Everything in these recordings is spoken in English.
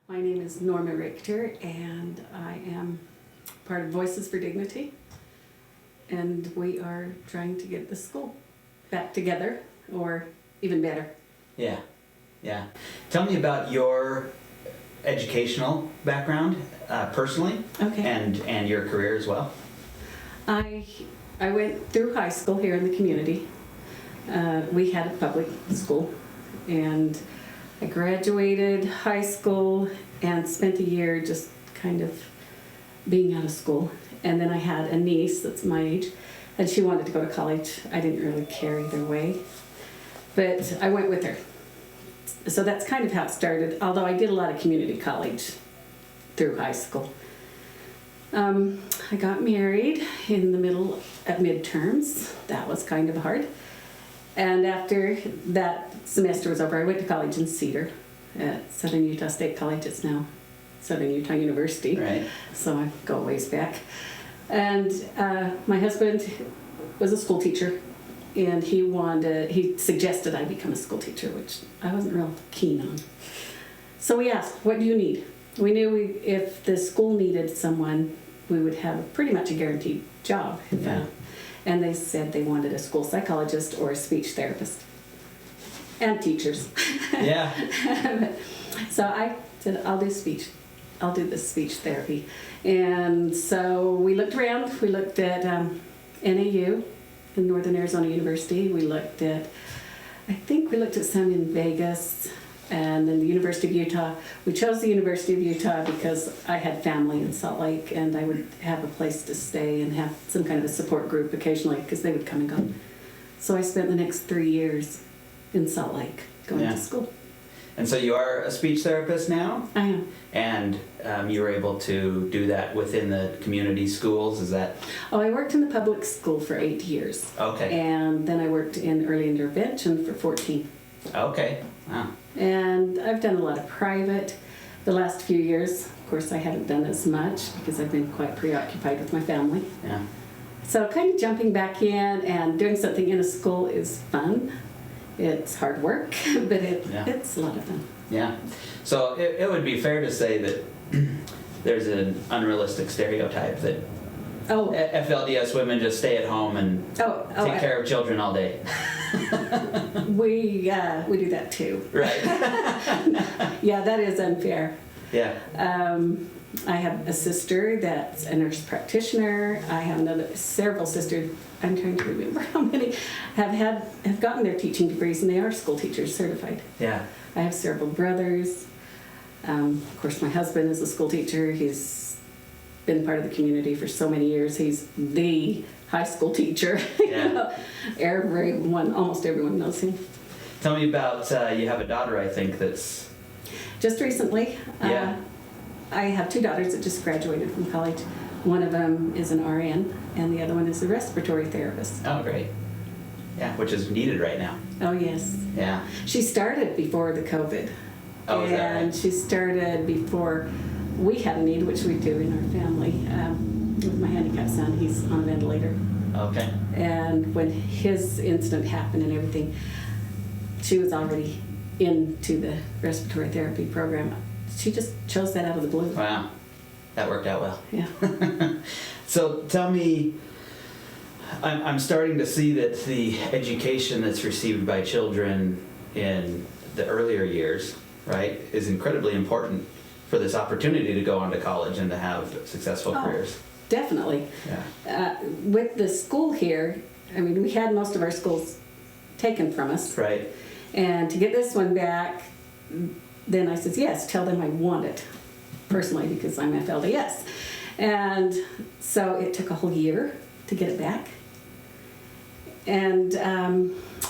My name is Norma Richter, and I am part of Voices for Dignity, and we are trying to get the school back together, or even better. Yeah. Tell me about your educational background, personally, Okay. and your career as well. I went through high school here in the community. We had a public school, and I graduated high school and spent a year just kind of being out of school. And then I had a niece that's my age, and she wanted to go to college. I didn't really care either way, but I went with her. So that's kind of how it started, although I did a lot of community college through high school. I got married in the middle at midterms. That was kind of hard. And after that semester was over, I went to college in Cedar at Southern Utah State College. It's now Southern Utah University. Right. So I go a ways back. And my husband was a school teacher, and he suggested I become a school teacher, which I wasn't real keen on. So we asked, what do you need? We knew if the school needed someone, we would have pretty much a guaranteed job. Yeah. And they said they wanted a school psychologist or a speech therapist. And teachers. Yeah. So I said, I'll do speech. I'll do the speech therapy. And so we looked around. We looked at NAU, in Northern Arizona University. We looked at, I think we looked at some in Vegas, and then the University of Utah. We chose the University of Utah because I had family in Salt Lake, and I would have a place to stay and have some kind of a support group occasionally because they would come and go. So I spent the next 3 years in Salt Lake going to school. And so you are a speech therapist now? I am. And you were able to do that within the community schools, is that? Oh, I worked in the public school for 8 years. Okay. And then I worked in early intervention for 14. Okay, wow. And I've done a lot of private the last few years. Of course, I haven't done as much because I've been quite preoccupied with my family. Yeah. So kind of jumping back in and doing something in a school is fun. It's hard work, but it's a lot of fun. Yeah. So it would be fair to say that there's an unrealistic stereotype that FLDS women just stay at home and take care of children all day. We do that too. Right. Yeah, that is unfair. Yeah. I have a sister that's a nurse practitioner. I have several sisters. I'm trying to remember how many have gotten their teaching degrees, and they are school teachers certified. Yeah. I have several brothers. Of course, my husband is a school teacher. He's been part of the community for so many years. He's the high school teacher. Yeah. Almost everyone knows him. Tell me about, you have a daughter, I think, that's... Just recently, Yeah. I have 2 daughters that just graduated from college. One of them is an RN, and the other one is a respiratory therapist. Oh, great. Yeah, which is needed right now. Oh, yes. Yeah. She started before the COVID. Oh, is that right? And she started before we had a need, which we do in our family. With my handicapped son, he's on a ventilator. Okay. And when his incident happened and everything, she was already into the respiratory therapy program. She just chose that out of the blue. Wow. That worked out well. Yeah. So tell me, I'm starting to see that the education that's received by children in the earlier years, right, is incredibly important for this opportunity to go on to college and to have successful careers. Definitely. Yeah. With the school here, I mean, we had most of our schools taken from us. Right. And to get this one back, then I said, yes, tell them I want it, personally, because I'm FLDS. And so it took a whole year to get it back. And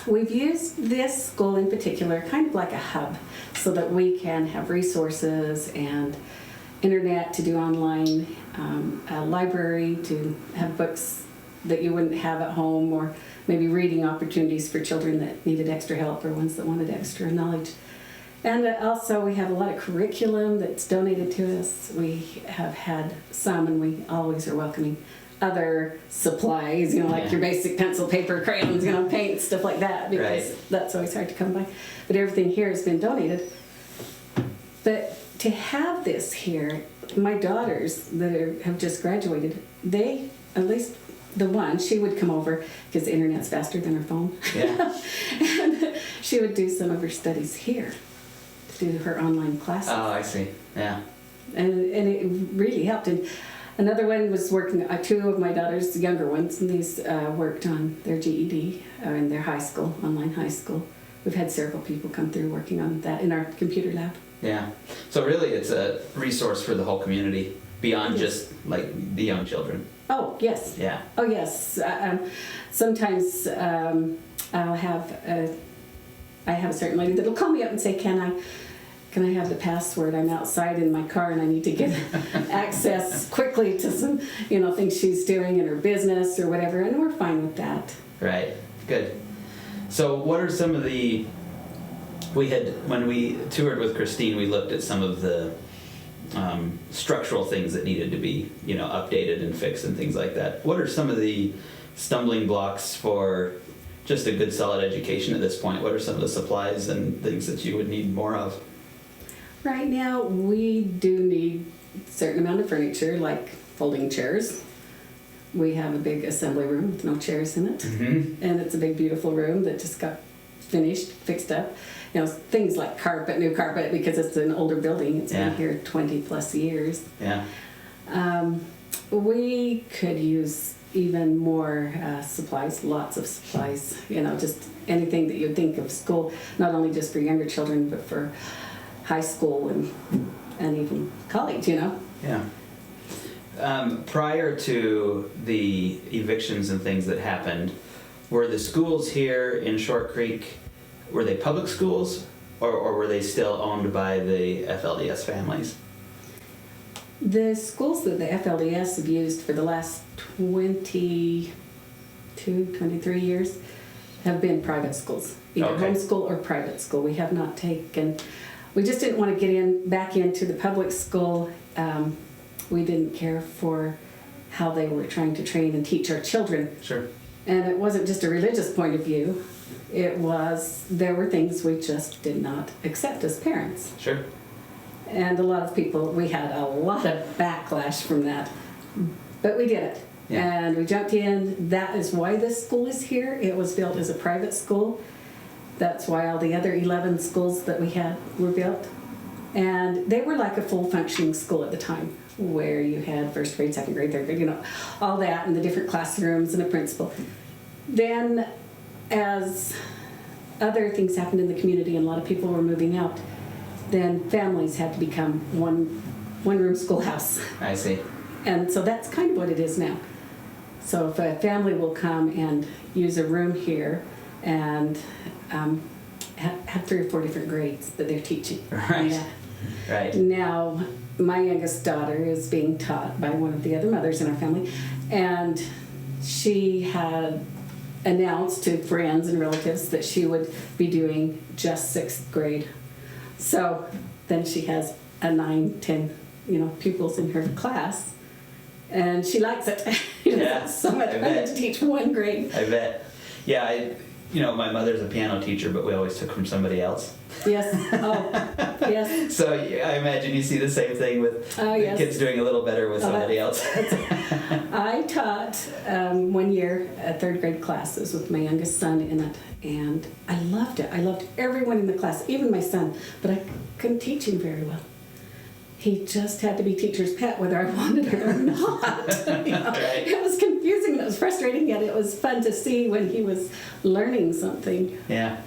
we've used this school in particular kind of like a hub so that we can have resources and internet to do online, a library to have books that you wouldn't have at home, or maybe reading opportunities for children that needed extra help or ones that wanted extra knowledge. And also we have a lot of curriculum that's donated to us. We have had some, and we always are welcoming other supplies, like your basic pencil, paper, crayons, paint, stuff like that, because that's always hard to come by. But everything here has been donated. But to have this here, my daughters that have just graduated, they, at least the one, she would come over because the internet's faster than her phone. Yeah. And she would do some of her studies here, do her online classes. Oh, I see. Yeah. And it really helped. And another one was working, two of my daughters, the younger ones, and these worked on their GED in their high school, online high school. We've had several people come through working on that in our computer lab. Yeah. So really it's a resource for the whole community beyond just like the young children. Oh, yes. Yeah. Oh, yes. Sometimes I'll have I have a certain lady that'll call me up and say, can I have the password? I'm outside in my car and I need to get access quickly to some, things she's doing in her business or whatever, and we're fine with that. Right. Good. So what are some of when we toured with Christine, we looked at some of the structural things that needed to be, updated and fixed and things like that. What are some of the stumbling blocks for just a good solid education at this point? What are some of the supplies and things that you would need more of? Right now, we do need a certain amount of furniture, like folding chairs. We have a big assembly room with no chairs in it. Mm-hmm. And it's a big, beautiful room that just got fixed up. Things like new carpet, because it's an older building. It's been here 20 plus years. Yeah. We could use even more supplies, lots of supplies, just anything that you'd think of school, not only just for younger children, but for high school and even college, Yeah. Prior to the evictions and things that happened, were the schools here in Short Creek, were they public schools or were they still owned by the FLDS families? The schools that the FLDS have used for the last 23 years have been private schools, either homeschool or private school. We have not we just didn't want to get back into the public school. We didn't care for how they were trying to train and teach our children. Sure. And it wasn't just a religious point of view. There were things we just did not accept as parents. Sure. And we had a lot of backlash from that. But we did it. Yeah. And we jumped in. That is why this school is here. It was built as a private school. That's why all the other 11 schools that we had were built. And they were like a full functioning school at the time, where you had first grade, second grade, third grade, all that, and the different classrooms and a principal. Then, as other things happened in the community and a lot of people were moving out, then families had to become one-room schoolhouse. I see. And so that's kind of what it is now. So if a family will come and use a room here and have 3 or 4 different grades that they're teaching. Right. Yeah. Right. Now, my youngest daughter is being taught by one of the other mothers in our family, and she had announced to friends and relatives that she would be doing just 6th grade. So then she has a 9, 10, pupils in her class, and she likes it. Yeah, It's so much fun to teach 1 grade. I bet. Yeah, my mother's a piano teacher, but we always took from somebody else. Yes. Oh, yes. So I imagine you see the same thing with the kids doing a little better with somebody else. I taught 1 year a 3rd grade classes with my youngest son in it, and I loved it. I loved everyone in the class, even my son, but I couldn't teach him very well. He just had to be teacher's pet whether I wanted it or not. Right. It was confusing and it was frustrating, yet it was fun to see when he was learning something. Yeah.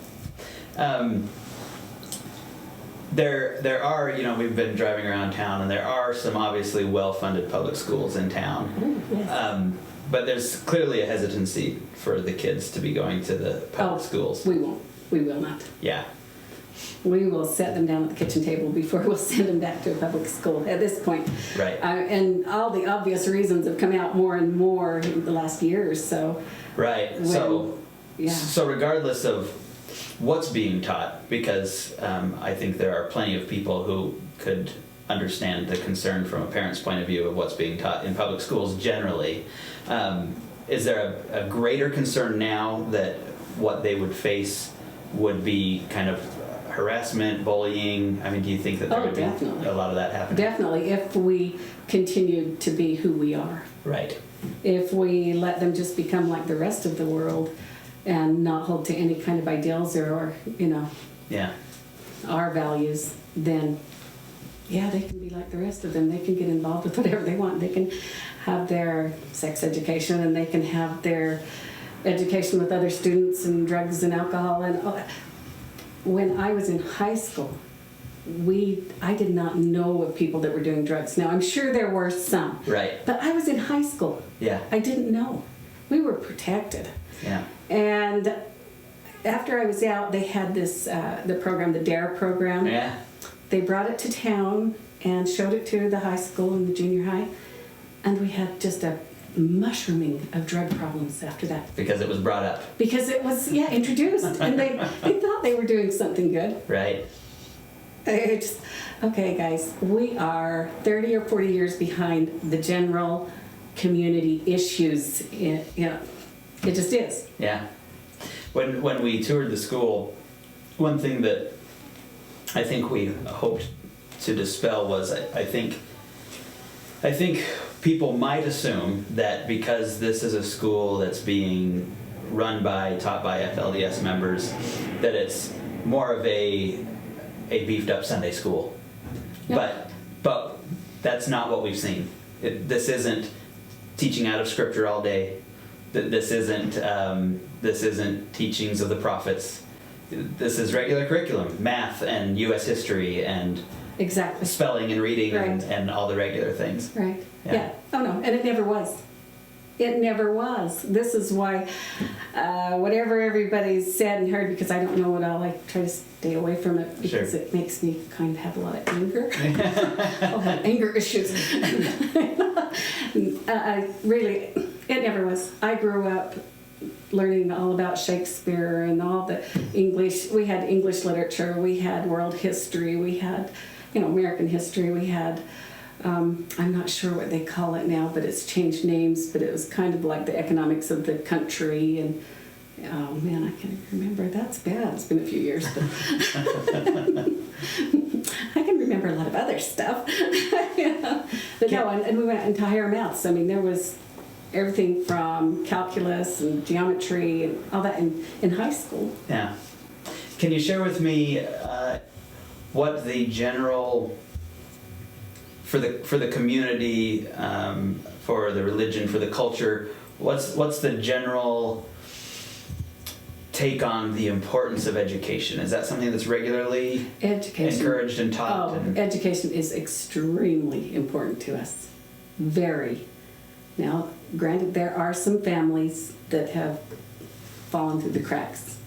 There are, we've been driving around town, and there are some obviously well-funded public schools in town. Oh, yes. But there's clearly a hesitancy for the kids to be going to the public schools. We won't. We will not. Yeah. We will set them down at the kitchen table before we'll send them back to a public school at this point. Right. And all the obvious reasons have come out more and more in the last year or so. Right. So regardless of what's being taught, because I think there are plenty of people who could understand the concern from a parent's point of view of what's being taught in public schools generally. Is there a greater concern now that what they would face would be kind of harassment, bullying? I mean, do you think that there Oh, would definitely. be a lot of that happening? Definitely, if we continued to be who we are. Right. If we let them just become like the rest of the world and not hold to any kind of ideals or Yeah. our values, then yeah, they can be like the rest of them. They can get involved with whatever they want. They can have their sex education, and they can have their education with other students and drugs and alcohol and all that. When I was in high school, I did not know of people that were doing drugs. Now, I'm sure there were some. Right. But I was in high school. Yeah. I didn't know. We were protected. Yeah. And after I was out, they had this, the program, the DARE program. Yeah. They brought it to town and showed it to the high school and the junior high. And we had just a mushrooming of drug problems after that. Because it was brought up. Because it was, introduced. And they thought they were doing something good. Right. It's, okay, guys, we are 30 or 40 years behind the general community issues. It just is. Yeah. When we toured the school, one thing that I think we hoped to dispel was I think people might assume that because this is a school that's being taught by FLDS members, that it's more of a beefed up Sunday school. Yeah. But that's not what we've seen. This isn't teaching out of scripture all day. This isn't teachings of the prophets. This is regular curriculum, math and U.S. history and Exactly. spelling and reading Right. and all the regular things. Right. Yeah. Yeah. Oh, no. And it never was. It never was. This is why whatever everybody's said and heard, because I don't know it all, I try to stay away from it because Sure. it makes me kind of have a lot of anger. I'll have anger issues. Really, it never was. I grew up learning all about Shakespeare and all the English. We had English literature. We had world history. We had, American history. We had, I'm not sure what they call it now, but it's changed names, but it was kind of like the economics of the country. And oh man, I can't remember. That's bad. It's been a few years, but I can remember a lot of other stuff. But no, and we went into higher maths. I mean, there was everything from calculus and geometry and all that in high school. Yeah. Can you share with me what the general for the community, for the religion, for the culture? What's the general take on the importance of education? Is that something that's regularly encouraged and taught? Education is extremely important to us. Very. Now, granted, there are some families that have fallen through the cracks.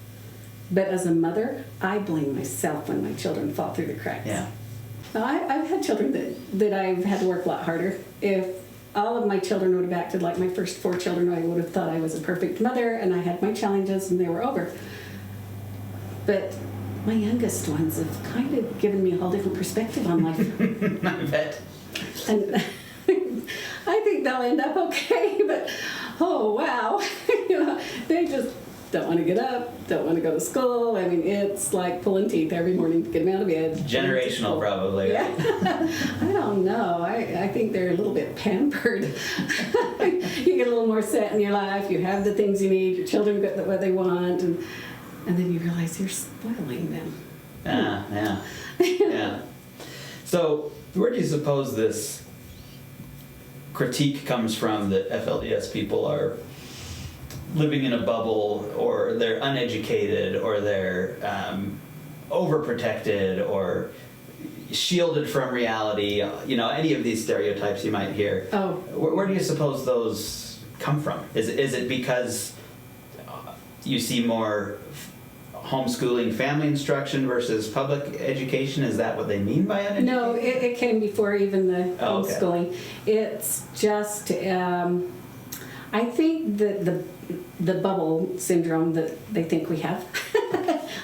But as a mother, I blame myself when my children fall through the cracks. Yeah. Now, I've had children that I've had to work a lot harder. If all of my children would have acted like my first 4 children, I would have thought I was a perfect mother and I had my challenges and they were over. But my youngest ones have kind of given me a whole different perspective on life. I bet. And I think they'll end up okay, but oh wow, they just don't want to get up, don't want to go to school. I mean, it's like pulling teeth every morning to get them out of bed. Generational, probably. Yeah. I don't know. I think they're a little bit pampered. You get a little more set in your life. You have the things you need. Your children get what they want, and then you realize you're spoiling them. Yeah. Yeah. So, where do you suppose this critique comes from that FLDS people are living in a bubble, or they're uneducated, or they're overprotected, or shielded from reality? Any of these stereotypes you might hear. Oh. Where do you suppose those come from? Is it because you see more homeschooling, family instruction versus public education? Is that what they mean by uneducated? No, it came before even the homeschooling. Okay. It's just, I think that the bubble syndrome that they think we have,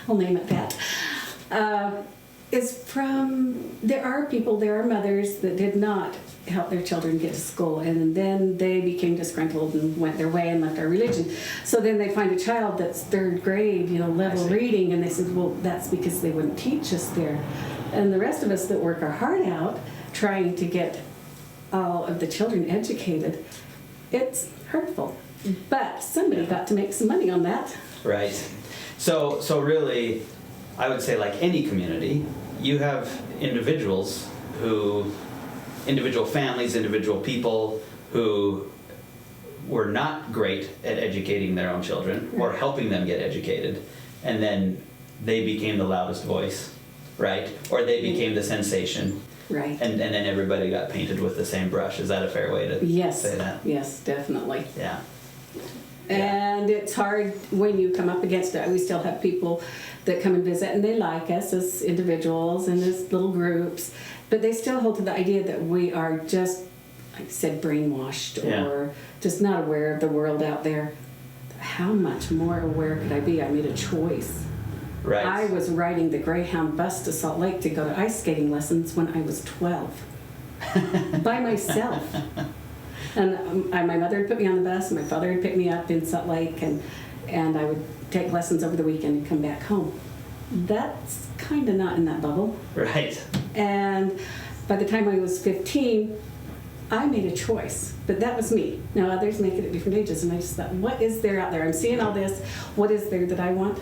I'll name it that, is from, there are mothers that did not help their children get to school, and then they became disgruntled and went their way and left our religion. So then they find a child that's third grade, level reading, and they said, well, that's because they wouldn't teach us there. And the rest of us that work our heart out trying to get all of the children educated, it's hurtful. But somebody got to make some money on that. Right. So really, I would say like any community, you have individual families, individual people who were not great at educating their own children or helping them get educated, and then they became the loudest voice, right? Or they became the sensation. Right. And then everybody got painted with the same brush. Is that a fair way to say that? Yes, definitely. Yeah. And it's hard when you come up against it. We still have people that come and visit, and they like us as individuals and as little groups, but they still hold to the idea that we are just, like I said, brainwashed or just not aware of the world out there. How much more aware could I be? I made a choice. Right. I was riding the Greyhound bus to Salt Lake to go to ice skating lessons when I was 12 by myself. And my mother would put me on the bus, and my father would pick me up in Salt Lake, and I would take lessons over the weekend and come back home. That's kind of not in that bubble. Right. And by the time I was 15, I made a choice, but that was me. Now others make it at different ages, and I just thought, what is there out there? I'm seeing all this. What is there that I want?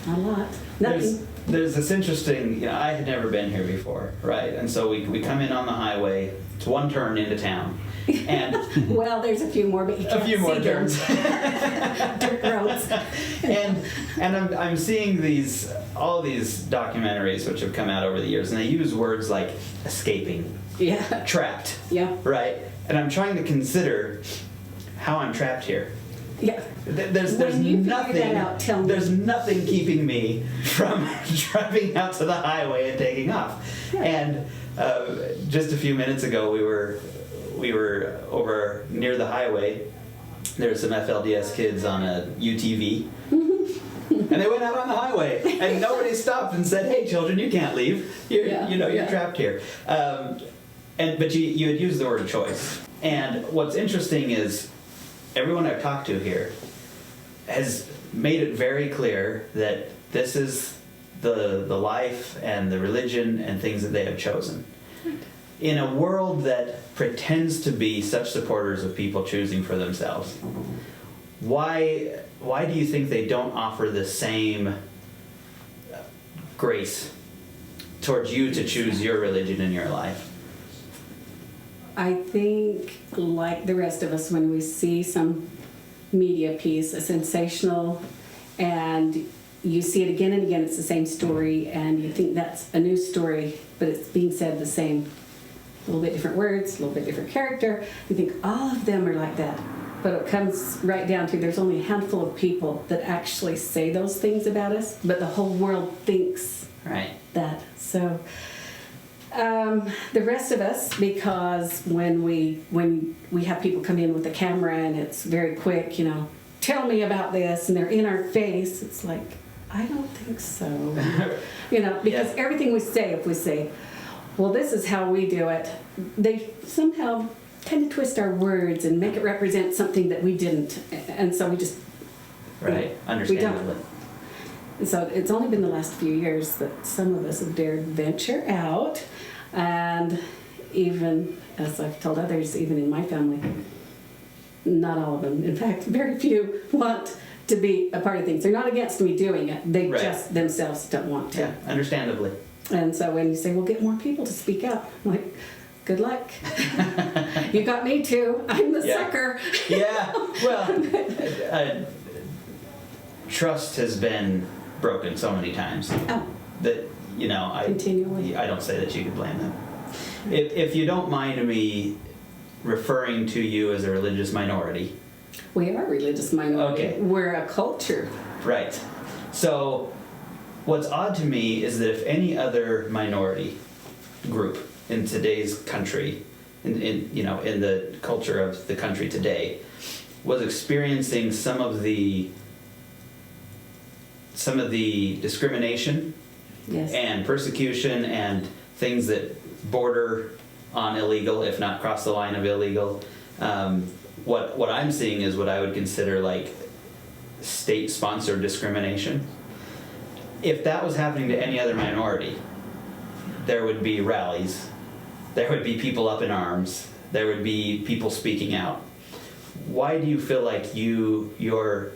Not a lot. Nothing. There's this interesting, I had never been here before, right? And so we come in on the highway. It's one turn into town. And well, there's a few more, but you can't see turns. Dirt roads. and I'm seeing all these documentaries which have come out over the years, and they use words like escaping, trapped, right? And I'm trying to consider how I'm trapped here. Yeah. There's nothing. There's nothing keeping me from driving out to the highway and taking off. Yeah. And just a few minutes ago, we were over near the highway. There were some FLDS kids on a UTV, and they went out on the highway, and nobody stopped and said, "Hey, children, you can't leave. You're trapped here." But you had used the word choice, and what's interesting is everyone I've talked to here has made it very clear that this is the life and the religion and things that they have chosen. In a world that pretends to be such supporters of people choosing for themselves, why do you think they don't offer the same grace towards you to choose your religion in your life? I think, like the rest of us, when we see some media piece, a sensational, and you see it again and again, it's the same story, and you think that's a new story, but it's being said the same, a little bit different words, a little bit different character. You think all of them are like that, but it comes right down to there's only a handful of people that actually say those things about us, but the whole world thinks that. So the rest of us, because when we have people come in with a camera and it's very quick, tell me about this, and they're in our face, it's like, I don't think so. Because everything we say, if we say, well, this is how we do it, they somehow kind of twist our words and make it represent something that we didn't, and so we just understandably. We don't. And so it's only been the last few years that some of us have dared venture out, and even, as I've told others, even in my family, not all of them, in fact, very few want to be a part of things. They're not against me doing it, they just themselves don't want to. Yeah, understandably. And so when you say, well, get more people to speak up, I'm like, good luck. You got me too. I'm the sucker. Yeah, well, trust has been broken so many times that, continually. I don't say that you could blame them. If you don't mind me referring to you as a religious minority. We are a religious minority. Okay. We're a culture. Right. So what's odd to me is that if any other minority group in today's country, in the culture of the country today, was experiencing some of the discrimination Yes. and persecution and things that border on illegal, if not cross the line of illegal. What I'm seeing is what I would consider like state-sponsored discrimination. If that was happening to any other minority, there would be rallies, there would be people up in arms, there would be people speaking out. Why do you feel like your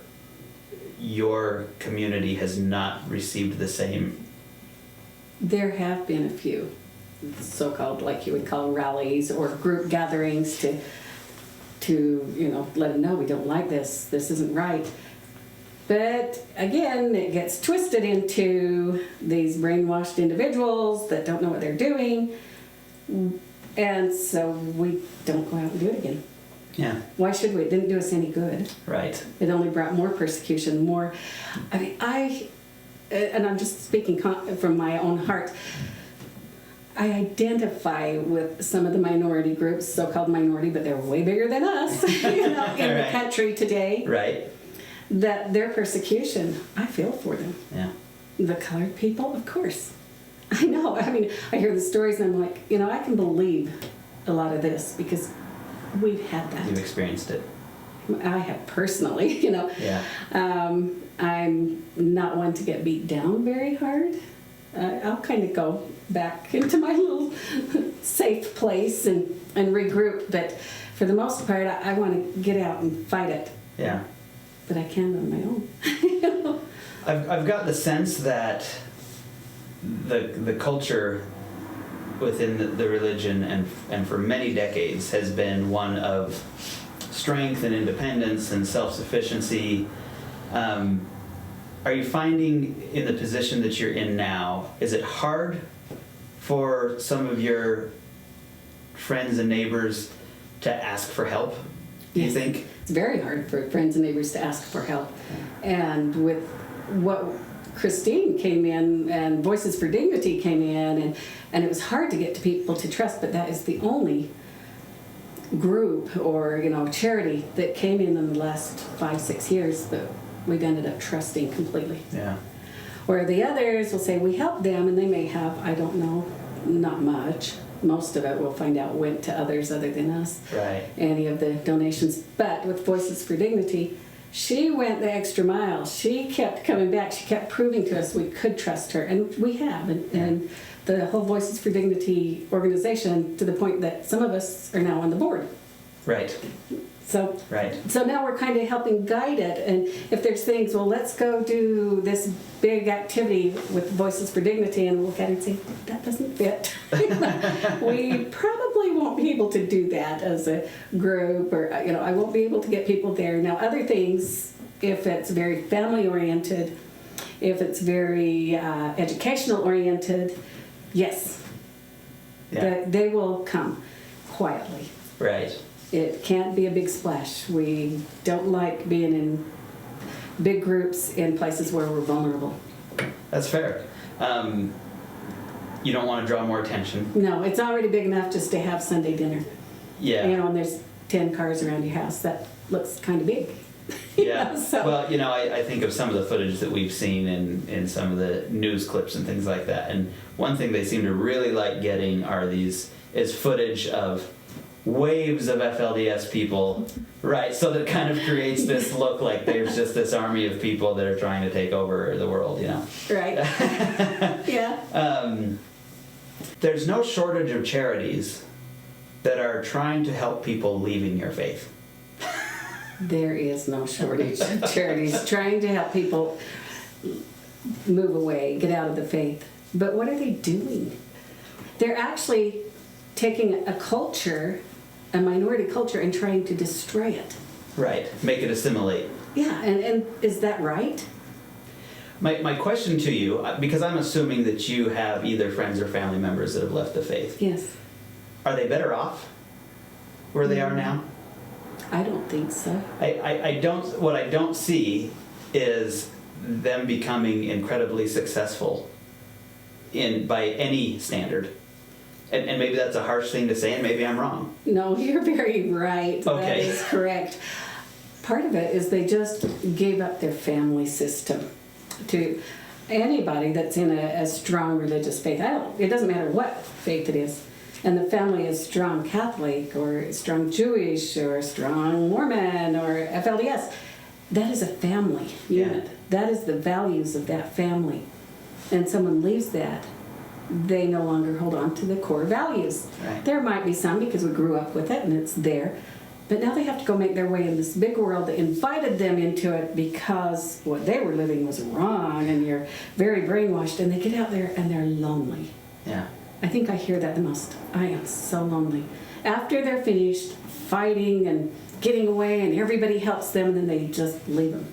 community has not received the same? There have been a few so-called, like you would call rallies or group gatherings to let them know we don't like this isn't right. But again, it gets twisted into these brainwashed individuals that don't know what they're doing, and so we don't go out and do it again. Yeah. Why should we? It didn't do us any good. Right. It only brought more persecution, more. I mean, and I'm just speaking from my own heart. I identify with some of the minority groups, so-called minority, but they're way bigger than us, in Right. the country today. Right. That their persecution, I feel for them. Yeah. The colored people, of course. I know. I mean, I hear the stories and I'm like, I can believe a lot of this because we've had that. You've experienced it. I have personally, Yeah. I'm not one to get beat down very hard. I'll kind of go back into my little safe place and regroup, but for the most part, I want to get out and fight it. Yeah. But I can't on my own. I've got the sense that the culture within the religion and for many decades has been one of strength and independence and self-sufficiency. Are you finding in the position that you're in now, is it hard for some of your friends and neighbors to ask for help, do you think? It's very hard for friends and neighbors to ask for help. And with what Christine came in and Voices for Dignity came in, and it was hard to get to people to trust, but that is the only group or charity that came in the last 5-6 years that we've ended up trusting completely. Yeah. Where the others will say we helped them and they may have, I don't know, not much. Most of it we'll find out went to others other than us. Right. Any of the donations. But with Voices for Dignity, she went the extra mile. She kept coming back. She kept proving to us we could trust her. And we have. And the whole Voices for Dignity organization, to the point that some of us are now on the board. Right. So, right. So now we're kind of helping guide it. And if there's things, well, let's go do this big activity with Voices for Dignity, and we'll look at it and say, that doesn't fit. We probably won't be able to do that as a group, or, I won't be able to get people there. Now, other things, if it's very family-oriented, if it's very educational-oriented, yes, they will come quietly. Right. It can't be a big splash. We don't like being in big groups in places where we're vulnerable. That's fair. You don't want to draw more attention. No, it's already big enough just to have Sunday dinner. Yeah. And there's 10 cars around your house. That looks kind of big. Yeah. So. Well, I think of some of the footage that we've seen in some of the news clips and things like that. And one thing they seem to really like getting is footage of waves of FLDS people, right? So that kind of creates this look like there's just this army of people that are trying to take over the world, Right. Yeah. There's no shortage of charities that are trying to help people leaving your faith. There is no shortage of charities trying to help people move away, get out of the faith. But what are they doing? They're actually taking a culture, a minority culture, and trying to destroy it. Right. Make it assimilate. Yeah, and is that right? My question to you, because I'm assuming that you have either friends or family members that have left the faith. Yes. Are they better off where they are now? I don't think so. What I don't see is them becoming incredibly successful by any standard. And maybe that's a harsh thing to say, and maybe I'm wrong. No, you're very right. Okay. That is correct. Part of it is they just gave up their family system. anybody that's in a strong religious faith. It doesn't matter what faith it is. And the family is strong Catholic or strong Jewish or strong Mormon or FLDS. That is a family unit. Yeah. That is the values of that family. And someone leaves that, they no longer hold on to the core values. Right. There might be some because we grew up with it and it's there. But now they have to go make their way in this big world that invited them into it because what they were living was wrong and you're very brainwashed, and they get out there and they're lonely. Yeah. I think I hear that the most. I am so lonely. After they're finished fighting and getting away and everybody helps them, and then they just leave them.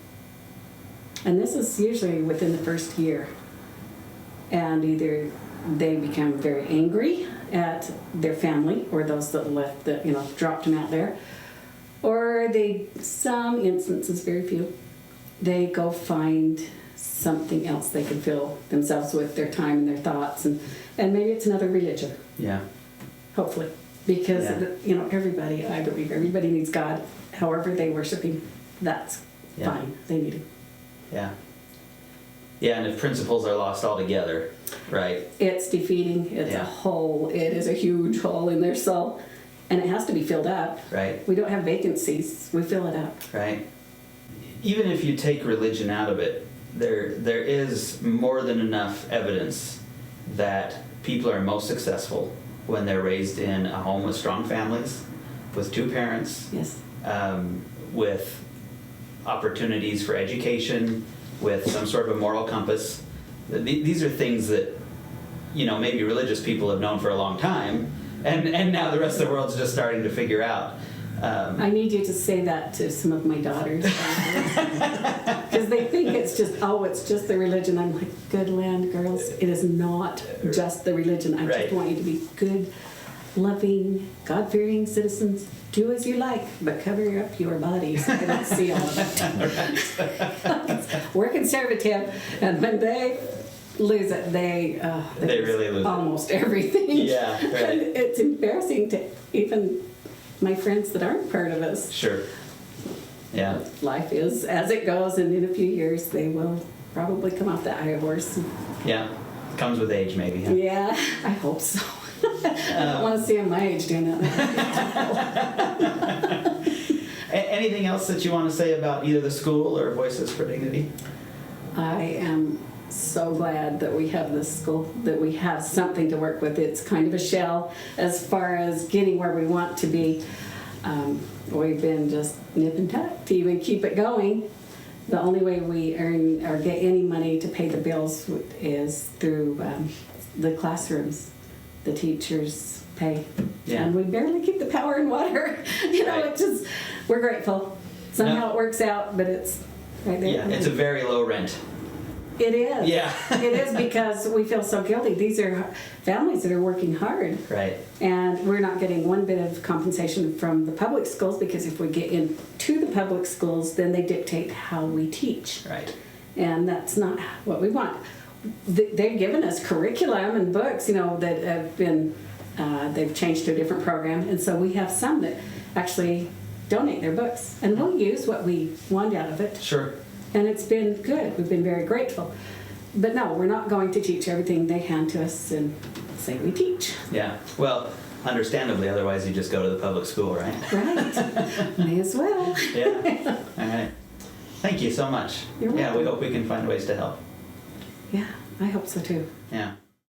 And this is usually within the first year. And either they become very angry at their family or those that left, that dropped them out there, or some instances, very few, they go find something else they can fill themselves with, their time and their thoughts, and maybe it's another religion. Yeah. Hopefully, because everybody, I believe everybody needs God. However they worship Him, that's fine. They need Him. Yeah. Yeah, and if principles are lost altogether, right? It's defeating. It's a hole. It is a huge hole in their soul, and it has to be filled up. Right. We don't have vacancies. We fill it up. Right. Even if you take religion out of it, there is more than enough evidence that people are most successful when they're raised in a home with strong families, with two parents, Yes. with opportunities for education, with some sort of a moral compass. These are things that, maybe religious people have known for a long time, and now the rest of the world's just starting to figure out. I need you to say that to some of my daughters. Because they think it's just the religion. I'm like, good land, girls. It is not just the religion. I just want you to be good, loving, God-fearing citizens. Do as you like, but cover up your bodies so they don't see all of it. We're conservative, and when they lose it, they really lose almost everything. Yeah, right. And it's embarrassing to even my friends that aren't part of us. Sure. Yeah. Life is as it goes, and in a few years they will probably come off that high horse. Yeah. Comes with age, maybe. Huh? Yeah, I hope so. I don't want to see them my age doing that. Anything else that you want to say about either the school or Voices for Dignity? I am so glad that we have this school, that we have something to work with. It's kind of a shell as far as getting where we want to be. We've been just nip and tuck to even keep it going. The only way we earn or get any money to pay the bills is through the classrooms. The teachers pay. Yeah. And we barely keep the power and water. It's just, we're grateful. Somehow it works out, but it's right there. Yeah, it's a very low rent. It is. Yeah. It is, because we feel so guilty. These are families that are working hard. Right. And we're not getting one bit of compensation from the public schools, because if we get into the public schools, then they dictate how we teach. Right. And that's not what we want. They've given us curriculum and books, that have been, they've changed to a different program. And so we have some that actually donate their books. And we'll use what we want out of it. Sure. And it's been good. We've been very grateful. But no, we're not going to teach everything they hand to us and say we teach. Yeah. Well, understandably, otherwise you just go to the public school, right? Right. May as well. Yeah. All right. Thank you so much. You're welcome. Yeah, we hope we can find ways to help. Yeah, I hope so too. Yeah.